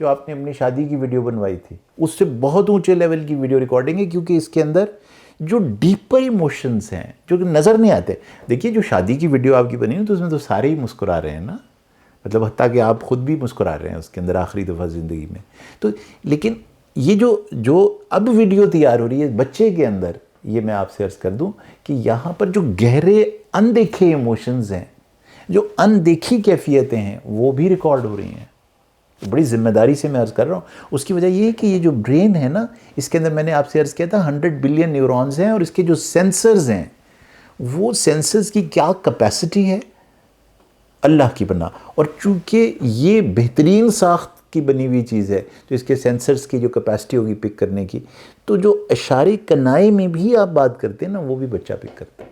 جو آپ نے اپنی شادی کی ویڈیو بنوائی تھی، اس سے بہت اونچے لیول کی ویڈیو ریکارڈنگ ہے، کیونکہ اس کے اندر جو ڈیپر ایموشنز ہیں جو کہ نظر نہیں آتے. دیکھیے جو شادی کی ویڈیو آپ کی بنی ہے تو اس میں تو سارے ہی مسکرا رہے ہیں نا، مطلب حتیٰ کہ آپ خود بھی مسکرا رہے ہیں اس کے اندر آخری دفعہ زندگی میں. تو لیکن یہ جو اب ویڈیو تیار ہو رہی ہے بچے کے اندر، یہ میں آپ سے عرض کر دوں کہ یہاں پر جو گہرے اندیکھے ایموشنز ہیں، جو اندیکھی کیفیتیں ہیں، وہ بھی ریکارڈ ہو رہی ہیں. بڑی ذمہ داری سے میں عرض کر رہا ہوں. اس کی وجہ یہ ہے کہ یہ جو برین ہے نا، اس کے اندر میں نے آپ سے عرض کیا تھا 100 بلین نیورونز ہیں، اور اس کے جو سینسرز ہیں، وہ سینسرز کی کیا کیپیسٹی ہے اللہ کی بنا. اور چونکہ یہ بہترین ساخت کی بنی ہوئی چیز ہے، تو اس کے سینسرز کی جو کیپیسٹی ہوگی پک کرنے کی، تو جو اشارے کنائے میں بھی آپ بات کرتے ہیں نا، وہ بھی بچہ پک کرتا ہے.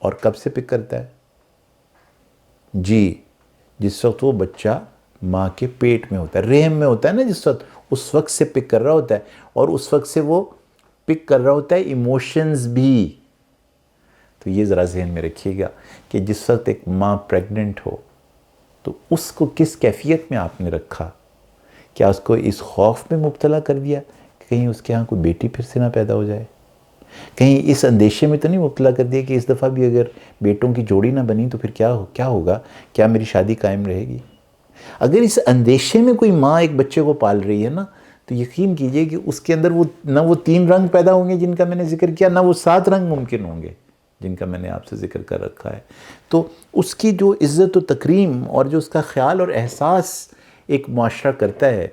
اور کب سے پک کرتا ہے؟ جی، جس وقت وہ بچہ ماں کے پیٹ میں ہوتا ہے، رحم میں ہوتا ہے نا، جس وقت اس وقت سے پک کر رہا ہوتا ہے. اور اس وقت سے وہ پک کر رہا ہوتا ہے ایموشنز بھی. تو یہ ذرا ذہن میں رکھیے گا کہ جس وقت ایک ماں پریگننٹ ہو تو اس کو کس کیفیت میں آپ نے رکھا. کیا اس کو اس خوف میں مبتلا کر دیا کہ کہیں اس کے ہاں کوئی بیٹی پھر سے نہ پیدا ہو جائے؟ کہیں اس اندیشے میں تو نہیں مبتلا کر دیا کہ اس دفعہ بھی اگر بیٹوں کی جوڑی نہ بنی تو پھر کیا ہوگا؟ کیا میری شادی قائم رہے گی؟ اگر اس اندیشے میں کوئی ماں ایک بچے کو پال رہی ہے نا، تو یقین کیجئے کہ اس کے اندر نہ وہ 3 رنگ پیدا ہوں گے جن کا میں نے ذکر کیا، نہ وہ 7 رنگ ممکن ہوں گے جن کا میں نے آپ سے ذکر کر رکھا ہے. تو اس کی جو عزت و تکریم اور جو اس کا خیال اور احساس ایک معاشرہ کرتا ہے،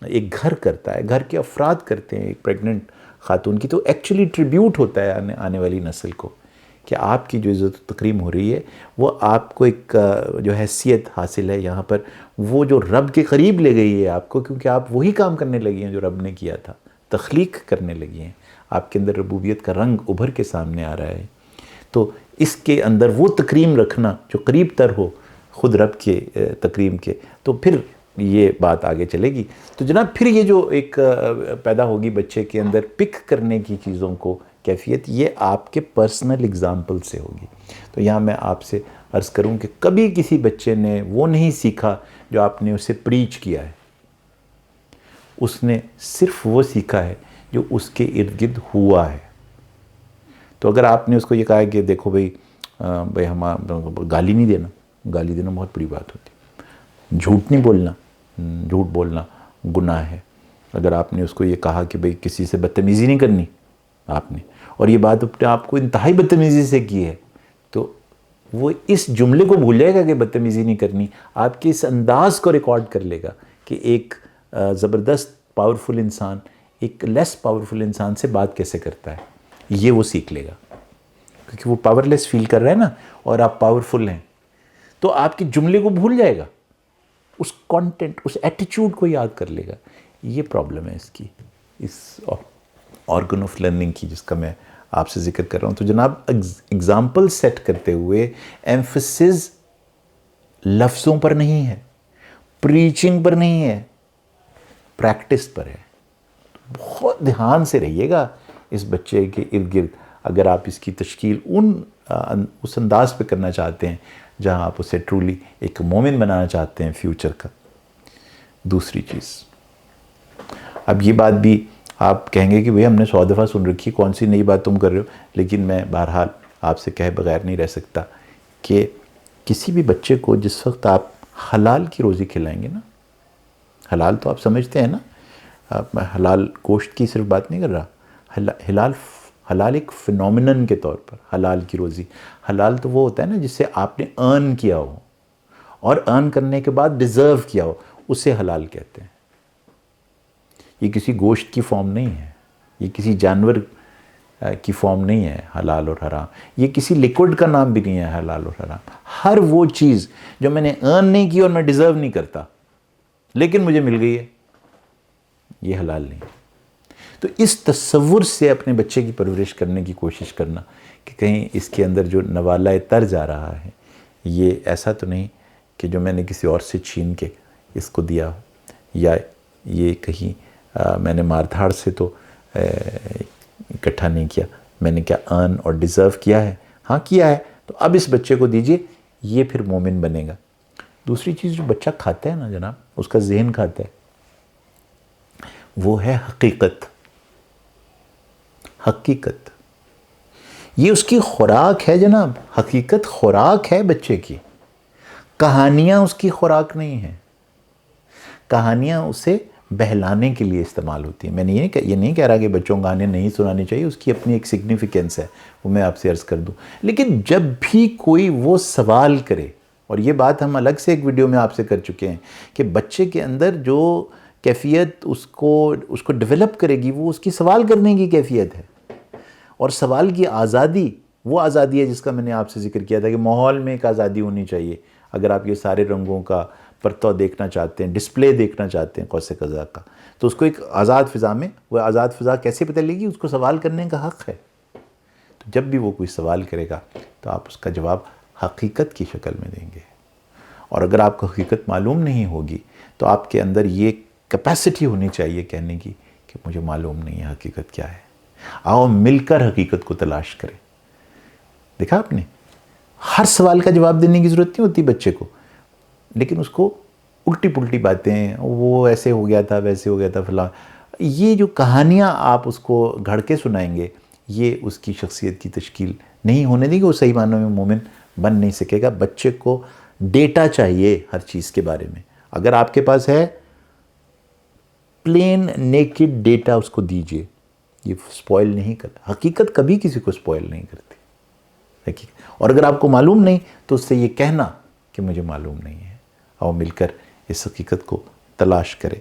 ایک گھر کرتا ہے، گھر کے افراد کرتے ہیں ایک پریگننٹ خاتون کی، تو ایکچولی ٹریبیوٹ ہوتا ہے آنے والی نسل کو کہ آپ کی جو عزت و تکریم ہو رہی ہے، وہ آپ کو ایک جو حیثیت حاصل ہے یہاں پر، وہ جو رب کے قریب لے گئی ہے آپ کو، کیونکہ آپ وہی کام کرنے لگی ہیں جو رب نے کیا تھا، تخلیق کرنے لگی ہیں. آپ کے اندر ربوبیت کا رنگ ابھر کے سامنے آ رہا ہے. تو اس کے اندر وہ تکریم رکھنا جو قریب تر ہو خود رب کے تکریم کے، تو پھر یہ بات آگے چلے گی. تو جناب پھر یہ جو ایک پیدا ہوگی بچے کے اندر پک کرنے کی چیزوں کو کیفیت، یہ آپ کے پرسنل اگزامپل سے ہوگی. تو یہاں میں آپ سے عرض کروں کہ کبھی کسی بچے نے وہ نہیں سیکھا جو آپ نے اسے پریچ کیا ہے. اس نے صرف وہ سیکھا ہے جو اس کے ارد گرد ہوا ہے. تو اگر آپ نے اس کو یہ کہا ہے کہ دیکھو بھائی ہم گالی نہیں دینا، گالی دینا بہت بڑی بات ہوتی ہے. جھوٹ نہیں بولنا، جھوٹ بولنا گناہ ہے. اگر آپ نے اس کو یہ کہا کہ بھائی کسی سے بدتمیزی نہیں کرنی آپ نے، اور یہ بات اپنے آپ کو انتہائی بدتمیزی سے کی ہے، تو وہ اس جملے کو بھول جائے گا کہ بدتمیزی نہیں کرنی. آپ کے اس انداز کو ریکارڈ کر لے گا کہ ایک زبردست پاورفل انسان ایک لیس پاورفل انسان سے بات کیسے کرتا ہے. یہ وہ سیکھ لے گا کیونکہ وہ پاورلیس فیل کر رہا ہے نا، اور آپ پاورفل ہیں. تو آپ کے جملے کو بھول جائے گا، اس کانٹینٹ، اس ایٹیچیوڈ کو یاد کر لے گا. یہ پرابلم ہے اس کی، اس آرگن آف لرننگ کی جس کا میں آپ سے ذکر کر رہا ہوں. تو جناب اگزامپل سیٹ کرتے ہوئے ایمفسس لفظوں پر نہیں ہے، پریچنگ پر نہیں ہے، پریکٹس پر ہے. بہت دھیان سے رہیے گا اس بچے کے ارد گرد اگر آپ اس کی تشکیل اس انداز پہ کرنا چاہتے ہیں جہاں آپ اسے ٹرولی ایک مومن بنانا چاہتے ہیں فیوچر کا. دوسری چیز، اب یہ بات بھی آپ کہیں گے کہ بھئی ہم نے 100 دفعہ سن رکھی، کون سی نئی بات تم کر رہے ہو، لیکن میں بہرحال آپ سے کہے بغیر نہیں رہ سکتا کہ کسی بھی بچے کو جس وقت آپ حلال کی روزی کھلائیں گے نا، حلال تو آپ سمجھتے ہیں نا، میں حلال گوشت کی صرف بات نہیں کر رہا، حلال ایک فینومینن کے طور پر حلال کی روزی. حلال تو وہ ہوتا ہے نا جس سے آپ نے ارن کیا ہو، اور ارن کرنے کے بعد ڈیزرو کیا ہو، اسے حلال کہتے ہیں. یہ کسی گوشت کی فارم نہیں ہے، یہ کسی جانور کی فارم نہیں ہے حلال اور حرام. یہ کسی لیکوڈ کا نام بھی نہیں ہے حلال اور حرام. ہر وہ چیز جو میں نے ارن نہیں کی اور میں ڈیزرو نہیں کرتا لیکن مجھے مل گئی ہے، یہ حلال نہیں. تو اس تصور سے اپنے بچے کی پرورش کرنے کی کوشش کرنا کہ کہیں اس کے اندر جو نوالۂ طرز آ رہا ہے یہ ایسا تو نہیں کہ جو میں نے کسی اور سے چھین کے اس کو دیا ہو، یا یہ کہیں میں نے مار دھاڑ سے تو اکٹھا نہیں کیا، میں نے کیا ارن اور ڈیزرو کیا ہے. ہاں کیا ہے، تو اب اس بچے کو دیجئے، یہ پھر مومن بنے گا. دوسری چیز جو بچہ کھاتا ہے نا جناب، اس کا ذہن کھاتا ہے. وہ ہے حقیقت. حقیقت یہ اس کی خوراک ہے جناب. حقیقت خوراک ہے بچے کی. کہانیاں اس کی خوراک نہیں ہیں. کہانیاں اسے بہلانے کے لیے استعمال ہوتی ہیں. میں یہ نہیں کہہ رہا کہ بچوں کو کہانیاں نہیں سنانی چاہیے, اس کی اپنی ایک سگنیفیکنس ہے, وہ میں آپ سے عرض کر دوں. لیکن جب بھی کوئی وہ سوال کرے, اور یہ بات ہم الگ سے ایک ویڈیو میں آپ سے کر چکے ہیں, کہ بچے کے اندر جو کیفیت اس کو ڈیولپ کرے گی وہ اس کی سوال کرنے کی کیفیت ہے. اور سوال کی آزادی وہ آزادی ہے جس کا میں نے آپ سے ذکر کیا تھا کہ ماحول میں ایک آزادی ہونی چاہیے. اگر آپ یہ سارے رنگوں کا پرتو دیکھنا چاہتے ہیں, ڈسپلے دیکھنا چاہتے ہیں قوس قزح کا, تو اس کو ایک آزاد فضا میں, وہ آزاد فضا کیسے پتہ لے گی؟ اس کو سوال کرنے کا حق ہے. تو جب بھی وہ کوئی سوال کرے گا تو آپ اس کا جواب حقیقت کی شکل میں دیں گے. اور اگر آپ کو حقیقت معلوم نہیں ہوگی تو آپ کے اندر یہ کیپیسٹی ہونی چاہیے کہنے کی کہ مجھے معلوم نہیں ہے حقیقت کیا ہے. آؤ مل کر حقیقت کو تلاش کریں. دیکھا آپ نے, ہر سوال کا جواب دینے کی ضرورت نہیں ہوتی بچے کو, لیکن اس کو الٹی پلٹی باتیں, وہ ایسے ہو گیا تھا, ویسے ہو گیا تھا, فلاں, یہ جو کہانیاں آپ اس کو گھڑ کے سنائیں گے, یہ اس کی شخصیت کی تشکیل نہیں ہونے دیں گے. وہ صحیح معنوں میں مومن بن نہیں سکے گا. بچے کو ڈیٹا چاہیے ہر چیز کے بارے میں. اگر آپ کے پاس ہے پلین نیکڈ ڈیٹا اس کو دیجئے, یہ سپوائل نہیں کرتا. حقیقت کبھی کسی کو سپوائل نہیں کرتی. اور اگر آپ کو معلوم نہیں تو اس سے یہ کہنا کہ مجھے معلوم نہیں ہے. آؤ مل کر اس حقیقت کو تلاش کریں.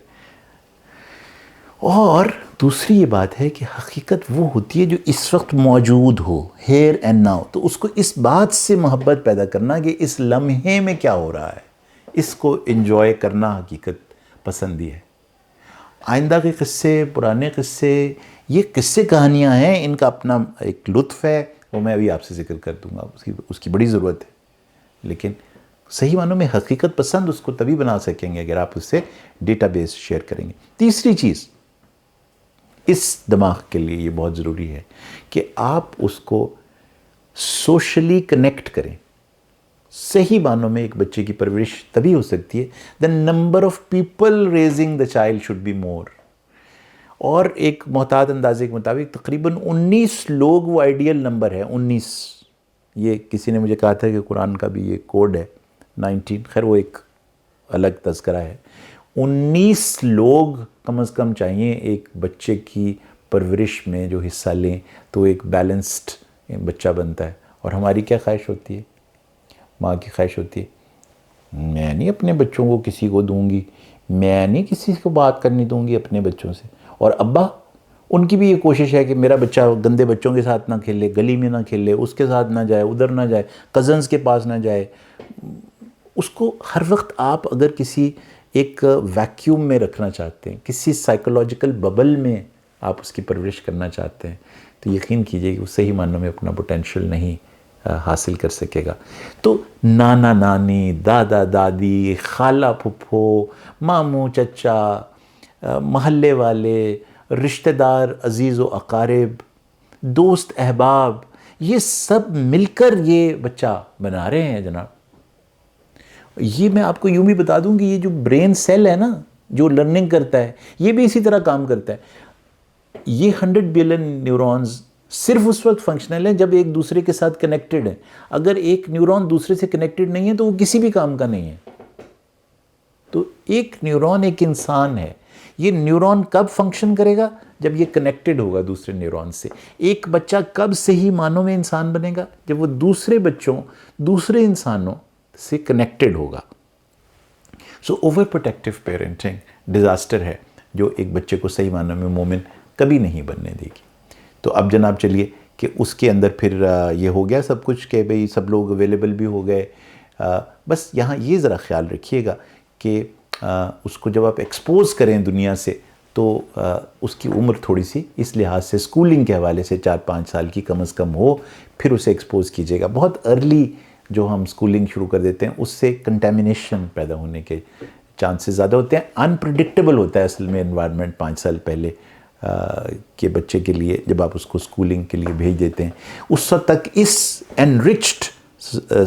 اور دوسری یہ بات ہے کہ حقیقت وہ ہوتی ہے جو اس وقت موجود ہو, ہیئر اینڈ ناؤ. تو اس کو اس بات سے محبت پیدا کرنا کہ اس لمحے میں کیا ہو رہا ہے, اس کو انجوائے کرنا حقیقت پسندی ہے. آئندہ کے قصے, پرانے قصے, یہ قصے کہانیاں ہیں, ان کا اپنا ایک لطف ہے, وہ میں ابھی آپ سے ذکر کر دوں گا. اس کی بڑی ضرورت ہے. لیکن صحیح معنوں میں حقیقت پسند اس کو تبھی بنا سکیں گے اگر آپ اس سے ڈیٹا بیس شیئر کریں گے. تیسری چیز اس دماغ کے لیے یہ بہت ضروری ہے کہ آپ اس کو سوشلی کنیکٹ کریں. صحیح معنوں میں ایک بچے کی پرورش تبھی ہو سکتی ہے the number of people raising the child should be more. اور ایک محتاط اندازے کے مطابق تقریباً 19 لوگ وہ آئیڈیل نمبر ہے. 19, یہ کسی نے مجھے کہا تھا کہ قرآن کا بھی یہ کوڈ ہے 19, خیر وہ ایک الگ تذکرہ ہے. 19 لوگ کم از کم چاہیے ایک بچے کی پرورش میں جو حصہ لیں تو ایک بیلنسڈ بچہ بنتا ہے. اور ہماری کیا خواہش ہوتی ہے, ماں کی خواہش ہوتی ہے, میں نہیں اپنے بچوں کو کسی کو دوں گی, میں نہیں کسی کو بات کرنے دوں گی اپنے بچوں سے. اور ابا, ان کی بھی یہ کوشش ہے کہ میرا بچہ گندے بچوں کے ساتھ نہ کھیلے, گلی میں نہ کھیلے, اس کے ساتھ نہ جائے, ادھر نہ جائے, کزنز کے پاس نہ جائے. اس کو ہر وقت آپ اگر کسی ایک ویکیوم میں رکھنا چاہتے ہیں, کسی سائیکولوجیکل ببل میں آپ اس کی پرورش کرنا چاہتے ہیں, تو یقین کیجئے کہ وہ صحیح معنوں میں اپنا پوٹینشیل نہیں حاصل کر سکے گا. تو نانا نانی, دادا دادی, خالہ پھپھو, ماموں چچا, محلے والے, رشتہ دار, عزیز و اقارب, دوست احباب, یہ سب مل کر یہ بچہ بنا رہے ہیں جناب. یہ میں آپ کو یوں بھی بتا دوں کہ یہ جو برین سیل ہے نا جو لرننگ کرتا ہے, یہ بھی اسی طرح کام کرتا ہے. یہ 100 بلین نیورونز صرف اس وقت فنکشنل ہیں جب ایک دوسرے کے ساتھ کنیکٹڈ ہیں. اگر ایک نیورون دوسرے سے کنیکٹڈ نہیں ہے تو وہ کسی بھی کام کا نہیں ہے. تو ایک نیورون ایک انسان ہے. یہ نیورون کب فنکشن کرے گا؟ جب یہ کنیکٹڈ ہوگا دوسرے نیورون سے. ایک بچہ کب صحیح معنوں میں انسان بنے گا؟ جب وہ دوسرے بچوں, دوسرے انسانوں سے کنیکٹڈ ہوگا. سو اوور پروٹیکٹیو پیرنٹنگ ڈیزاسٹر ہے جو ایک بچے کو صحیح معنوں میں مومن کبھی نہیں بننے دے گی. تو اب جناب چلیے کہ اس کے اندر پھر یہ ہو گیا سب کچھ کہ بھئی سب لوگ اویلیبل بھی ہو گئے. بس یہاں یہ ذرا خیال رکھیے گا کہ اس کو جب آپ ایکسپوز کریں دنیا سے تو اس کی عمر تھوڑی سی اس لحاظ سے اسکولنگ کے حوالے سے 4-5 سال کی کم از کم ہو, پھر اسے ایکسپوز کیجیے گا. بہت ارلی جو ہم اسکولنگ شروع کر دیتے ہیں اس سے کنٹیمنیشن پیدا ہونے کے چانسز زیادہ ہوتے ہیں. انپریڈکٹیبل ہوتا ہے اصل میں انوائرمنٹ 5 سال پہلے کے بچے کے لیے. جب آپ اس کو اسکولنگ کے لیے بھیج دیتے ہیں اس وقت تک اس انرچڈ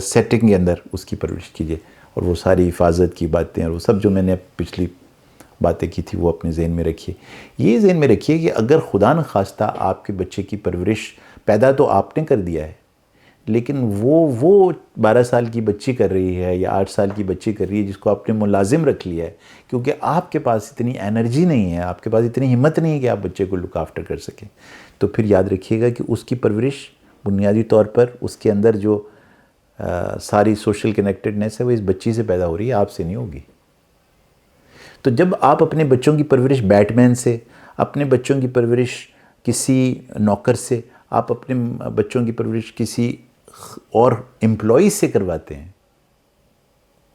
سیٹنگ کے اندر اس کی پرورش کیجیے. اور وہ ساری حفاظت کی باتیں اور وہ سب جو میں نے پچھلی باتیں کی تھی وہ اپنے ذہن میں رکھیے. یہ ذہن میں رکھیے کہ اگر خدا نخواستہ آپ کے بچے کی پرورش پیدا تو آپ نے کر دیا ہے، لیکن وہ 12 سال کی بچی کر رہی ہے یا 8 سال کی بچی کر رہی ہے جس کو آپ نے ملازم رکھ لیا ہے، کیونکہ آپ کے پاس اتنی انرجی نہیں ہے، آپ کے پاس اتنی ہمت نہیں ہے کہ آپ بچے کو لک آفٹر کر سکیں، تو پھر یاد رکھیے گا کہ اس کی پرورش بنیادی طور پر اس کے اندر جو ساری سوشل کنیکٹڈنیس ہے وہ اس بچی سے پیدا ہو رہی ہے، آپ سے نہیں ہوگی. تو جب آپ اپنے بچوں کی پرورش بیٹ مین سے، اپنے بچوں کی پرورش کسی نوکر سے، آپ اپنے بچوں کی پرورش کسی اور امپلائی سے کرواتے ہیں،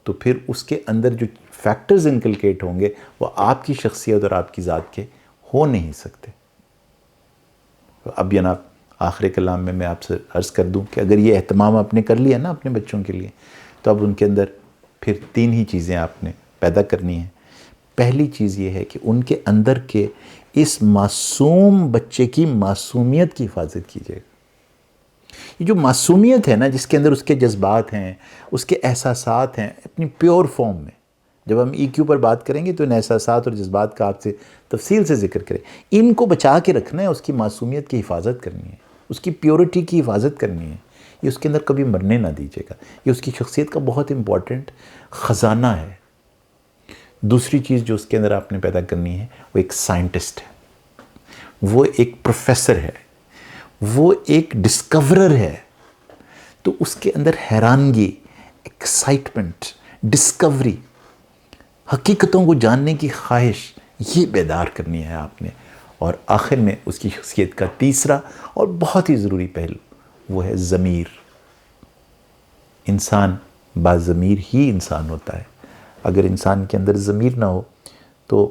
تو پھر اس کے اندر جو فیکٹرز انکلکیٹ ہوں گے وہ آپ کی شخصیت اور آپ کی ذات کے ہو نہیں سکتے. اب جناب آخر کلام میں آپ سے عرض کر دوں کہ اگر یہ اہتمام آپ نے کر لیا نا اپنے بچوں کے لیے، تو اب ان کے اندر پھر 3 ہی چیزیں آپ نے پیدا کرنی ہیں. پہلی چیز یہ ہے کہ ان کے اندر کے اس معصوم بچے کی معصومیت کی حفاظت کیجیے گا. یہ جو معصومیت ہے نا، جس کے اندر اس کے جذبات ہیں، اس کے احساسات ہیں اپنی پیور فارم میں، جب ہم EQ پر بات کریں گے تو ان احساسات اور جذبات کا آپ سے تفصیل سے ذکر کریں. ان کو بچا کے رکھنا ہے، اس کی معصومیت کی حفاظت کرنی ہے، اس کی پیورٹی کی حفاظت کرنی ہے. یہ اس کے اندر کبھی مرنے نہ دیجیے گا. یہ اس کی شخصیت کا بہت امپورٹنٹ خزانہ ہے. دوسری چیز جو اس کے اندر آپ نے پیدا کرنی ہے وہ ایک سائنٹسٹ ہے، وہ ایک پروفیسر ہے، وہ ایک ڈسکورر ہے. تو اس کے اندر حیرانگی، ایکسائٹمنٹ، ڈسکوری، حقیقتوں کو جاننے کی خواہش، یہ بیدار کرنی ہے آپ نے. اور آخر میں اس کی شخصیت کا تیسرا اور بہت ہی ضروری پہلو وہ ہے ضمیر. انسان باضمیر ہی انسان ہوتا ہے. اگر انسان کے اندر ضمیر نہ ہو تو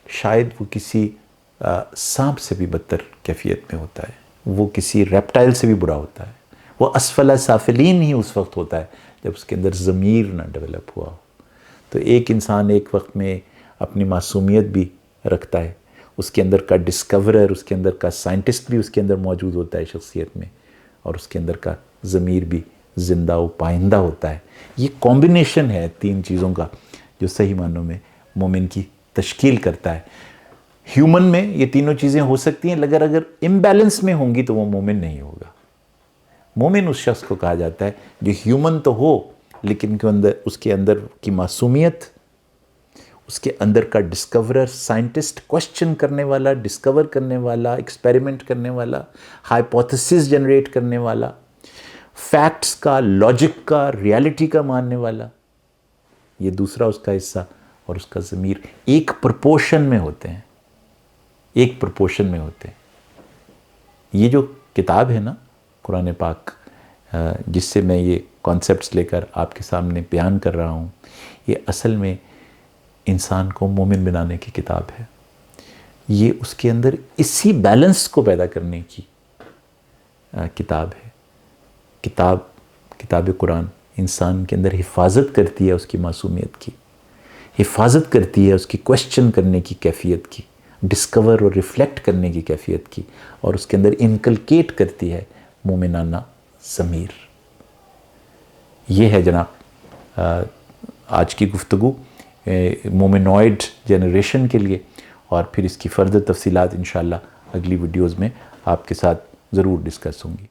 شاید وہ کسی سانپ سے بھی بدتر کیفیت میں ہوتا ہے، وہ کسی ریپٹائل سے بھی برا ہوتا ہے. وہ اسفل سافلین ہی اس وقت ہوتا ہے جب اس کے اندر ضمیر نہ ڈیولپ ہوا ہو. تو ایک انسان ایک وقت میں اپنی معصومیت بھی رکھتا ہے، اس کے اندر کا ڈسکورر، اس کے اندر کا سائنٹسٹ بھی اس کے اندر موجود ہوتا ہے شخصیت میں، اور اس کے اندر کا ضمیر بھی زندہ و پائندہ ہوتا ہے. یہ کمبینیشن ہے 3 چیزوں کا جو صحیح معنوں میں مومن کی تشکیل کرتا ہے. ہیومن میں یہ تینوں چیزیں ہو سکتی ہیں، لیکن اگر امبیلنس میں ہوں گی تو وہ مومن نہیں ہوگا. مومن اس شخص کو کہا جاتا ہے جو ہیومن تو ہو لیکن اس کے اندر کی معصومیت، اس کے اندر کا ڈسکورر، سائنٹسٹ، کوشچن کرنے والا، ڈسکور کرنے والا، ایکسپیریمنٹ کرنے والا، ہائپوتھیسس جنریٹ کرنے والا، فیکٹس کا، لاجک کا، ریالٹی کا ماننے والا، یہ دوسرا اس کا حصہ. اور اس کا ضمیر ایک پرپورشن میں ہوتے ہیں، ایک پرپورشن میں ہوتے ہیں. یہ جو کتاب ہے نا قرآن پاک، جس سے میں یہ کانسیپٹس لے کر آپ کے سامنے بیان کر رہا ہوں، یہ اصل میں انسان کو مومن بنانے کی کتاب ہے. یہ اس کے اندر اسی بیلنس کو پیدا کرنے کی کتاب ہے. کتاب قرآن انسان کے اندر حفاظت کرتی ہے اس کی معصومیت کی، حفاظت کرتی ہے اس کی کوشچن کرنے کی کیفیت کی، ڈسکور اور ریفلیکٹ کرنے کی کیفیت کی، اور اس کے اندر انکلکیٹ کرتی ہے مومنانہ ضمیر. یہ ہے جناب آج کی گفتگو مومنوائڈ جنریشن کے لیے، اور پھر اس کی فردر تفصیلات انشاءاللہ اگلی ویڈیوز میں آپ کے ساتھ ضرور ڈسکس ہوں گی.